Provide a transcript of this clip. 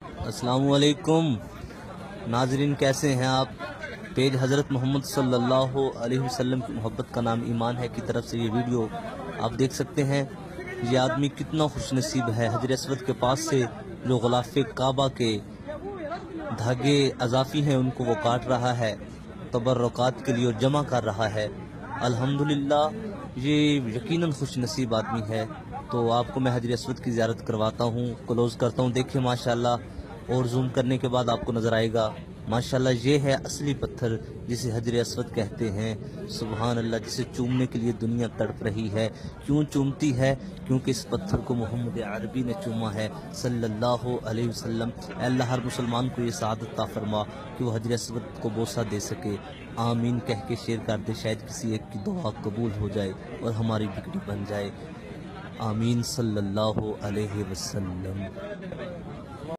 अस्सलाम वालेकुम नाजरीन, कैसे हैं आप। पेज हज़रत मोहम्मद सल्लल्लाहु अलैहि वसल्लम की मोहब्बत का नाम ईमान है की तरफ से ये वीडियो आप देख सकते हैं। ये आदमी कितना खुशनसीब है, हजर अस्वद के पास से जो ग़िलाफ़ काबा के धागे अज़ाफ़ी हैं उनको वो काट रहा है, तबर्रुकात के लिए और जमा कर रहा है। अल्हम्दुलिल्लाह ये यकीनन खुशनसीब आदमी है। तो आपको मैं हजर अस्वद की ज़ियारत करवाता हूँ, क्लोज़ करता हूँ। देखिए माशाल्लाह, और जूम करने के बाद आपको नज़र आएगा माशाल्लाह ये है असली पत्थर जिसे हजर अस्वद कहते हैं। सुबहान अल्लाह, जिसे चूमने के लिए दुनिया तड़प रही है। क्यों चूमती है? क्योंकि इस पत्थर को मोहम्मद अरबी ने चूमा है सल्लल्लाहु अलैहि वसल्लम। अल्लाह हर मुसलमान को ये सआदत अता फरमा कि वो हजर अस्वद को बोसा दे सके। आमीन कह के शेयर कर दे, शायद किसी एक की दुआ कबूल हो जाए और हमारी बिगड़ी बन जाए। आमीन सल्लल्लाहु अलैहि वसल्लम।